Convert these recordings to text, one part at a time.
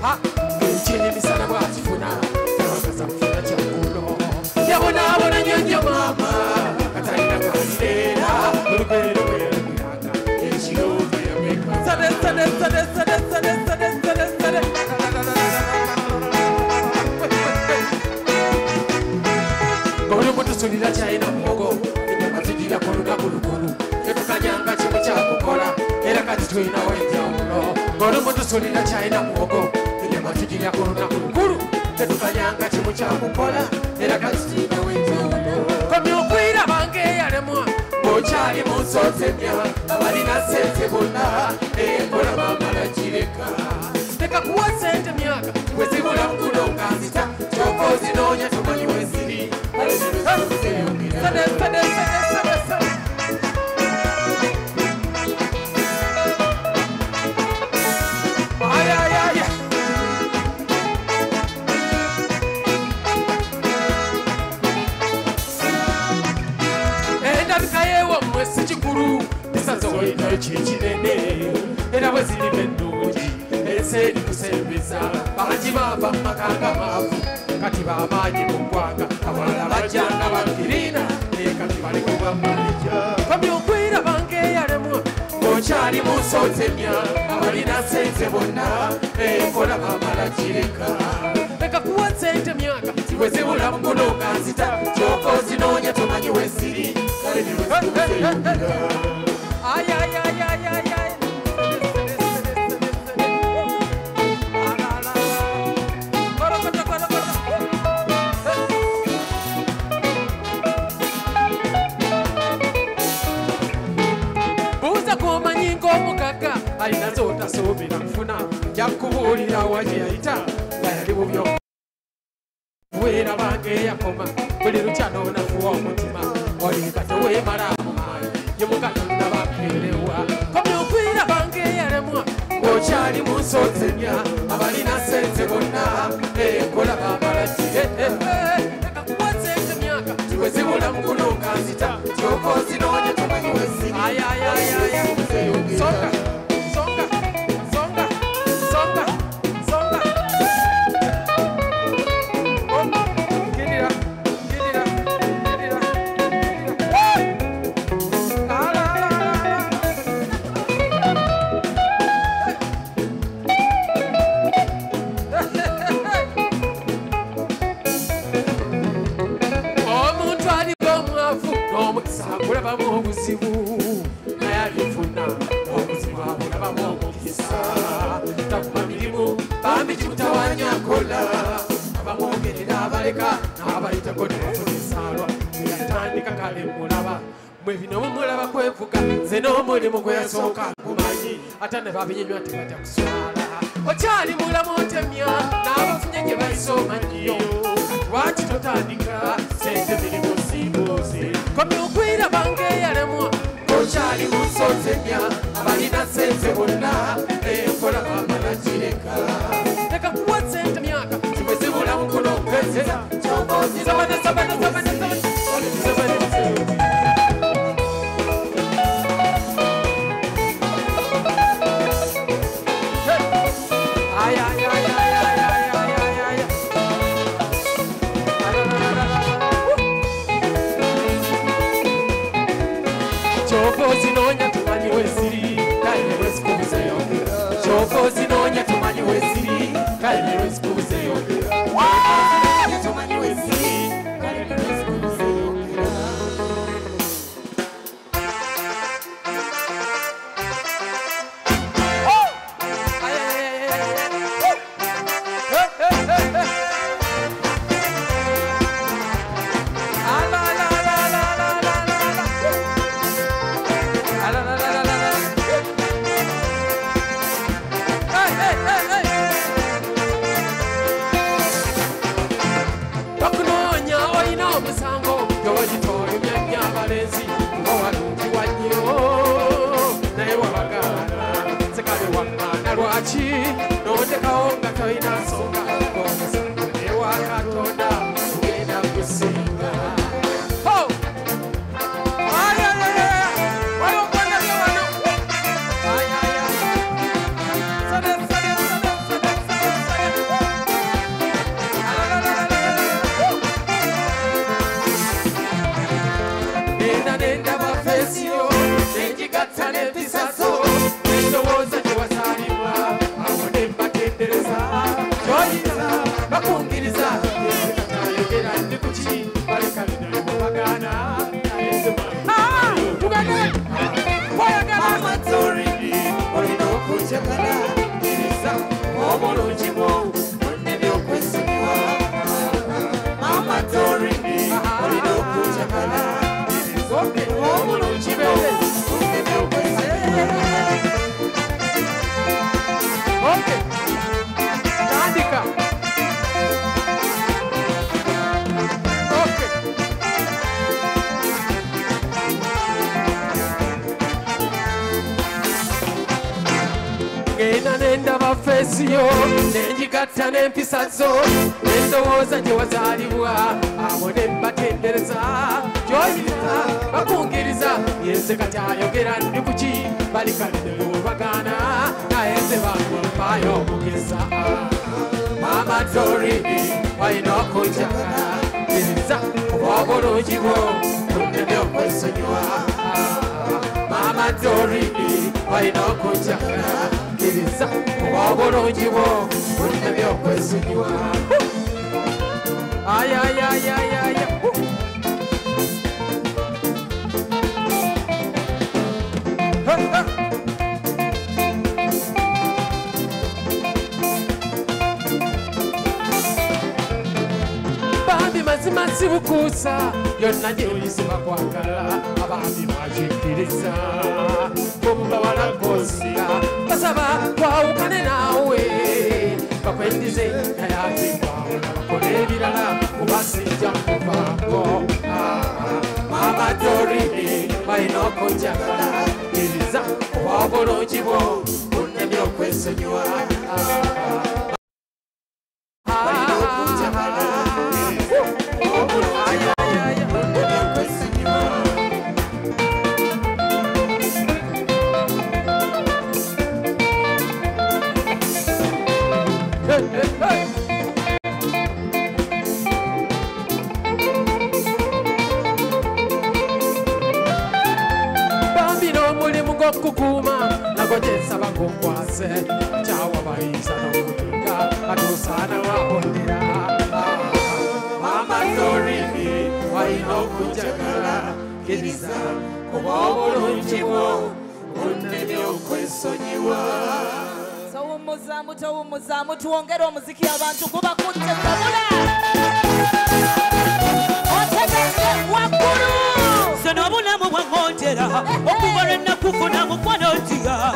ha chini misana bwatufuna tawakaza mfuna chakulo yabona abona nyonyo mama katalina kanira urugero rw'iranga ekirobe yameka sade Golo mutu sulira chaina mugo inyama tugira koluka kulukulu etukanyanga chimu chakukola era kati tuina wenjawulo Golo mutu sulira chaina mugo inyama tugira koluka kulukulu etukanyanga chimu chakukola era kati tuina wenjawulo Komi okwira bange yalemwa Bochali musozemya abalina sente bonna ekola mamala kireka Teka kuwa sente myaka wezibula mkulonga nzita Choko zinonya tumanyi weziri Sade Enda bikayewa mwesi chikuru Bisazo ino chichinene Era weziri mendoji Esedi kusembeza Baji baba makanga mafu Kati bamanyi mkwanga Awala bajanga bakirina Kati bali kuwa malija Komi okwira bange yalemwa Bochali musozemya Abalina sente bonna Ekola mamala kireka Eka kuwa sente myaka Wezibula mkulunga nzita Choko zinonya tumanyi weziri Kale ni weziri Ay Buza kuma nyingo mugaga alina zota sobera mfuna yakubulira waje yaita yali bubyo wera bange yakoma buli luchano nafuwa omutima wali kato we mara amayi yemukata ndabakelewa komi okwira bange yalemwa Bochali musozemya abalina sente bonna ekola bamala Eka kuwa sente myaka wezibula mkulunga nzita Choko zinonya tumanyi weziri Songa Get it up Omuntu aliko mwavu n'omukisa akulabamu obuzibu naye alifuna obuzibu abulabamu omukisa takuma mirimu bambi kimutawanya akola abamwogerera abaleka n'abayitako nebafunisaalwa yatandika kale mulaba mwe bino mumulaba kwevuga nze n'omulimu gwe yasooka gumanyi ate ne babinyonywa tebajja kuswala okyali mulamu otemya n'abafunye gye bayise omanyiyo Wati totandika sente mirimu simbuzi Komi okwira bange yalemwa Bochali musozemya abalina sente bonna ekola mamala kireka Eka kuwa sente myaka Tiwezibula mkulonga nzita Choko zinonya tumanyi weziri Kaile wesikubuzeyo Choko zinonya tumanyi weziri Kaile wesikubuzeyo Tumanyi weziri Kaile wesikubuzeyo wesiyo nenjigatta n'empisa zo n'endowooza gye wazaalibwa abo ne mbatendereza gy'oyita bakungiriza yenze kati ayogera ndi kuki bali kalidde olwagaana naye nze bampaayo omugisa Mama Dori walina okunjagala kkiriza obulungi bwo bunneme okwesonyiwa Mama Dori walina okunjagala kkiriza obulungi bwo bunneme okwesonyiwa ayayayayaya mazima sibukuusa yonna gy'oyisibwa kwagala abambi bakikkiriza omubawala g'osinga basaba twawukane naawe bakwendize naye ate twawula bakola ebirala kuba sijja kuvaako Mama Dori balina okunjagala kkiriza oba obulungi bwo bunneme okwesonyiwa Kukuma nago jesaba kukwase chawa baisa n'okutuka atusana wahondera Mama Dori walina okunjagala kkiriza kuba obulungi bwo bunneme okwesonyiwa towumuzamu tuwongere omuziki abantu gubakutte sabula otegese waggulu sono obulamu bwangondera okuva lwe nakufuna mukwano ntiya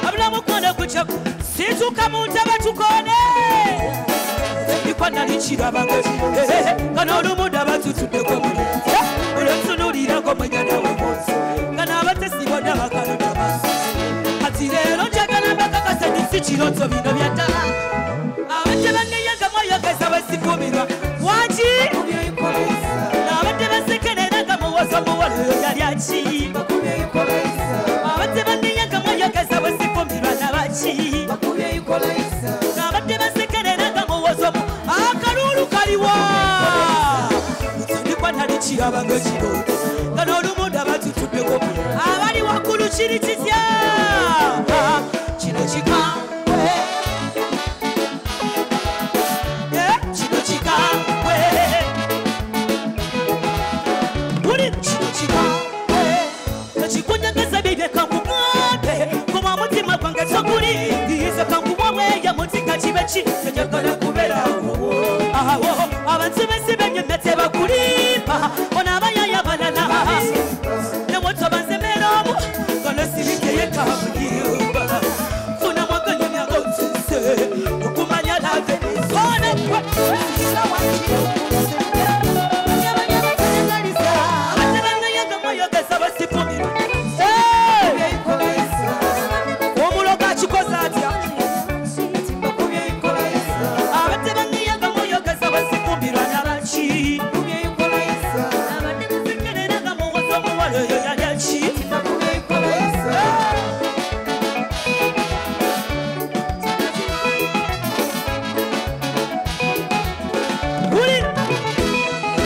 abulamu kwano kuca situka mu ntaba tukone nikwana likirabagazi nga n'olumu ndaba tutuddeko muleti olwentunulirako mwenya nawe munsi nga n'abatesi bonna bakalona masi kati leero njagala mbakakasa nsi kiroto bino byaddala abadde banneyaga mwayageza basifumirwa waki n'abadde basekerera nga muwoza muwala oyo yali akiba abadde banneyaga mwayageza basifumirwa nabaki n'abadde basekerera nga muwoza akalulu kaliwa ndikwa nali kirabanga kirooto nga n'olumu ndaba tutuddeko abali waggulu kiri kitya kino kikambwe kino kikambwe buli kino kikambwe ekikunyageza bibye kankugambe kuba omutima gwange soguli ngiyize kankuwa mweya mutika kibe ki enjagala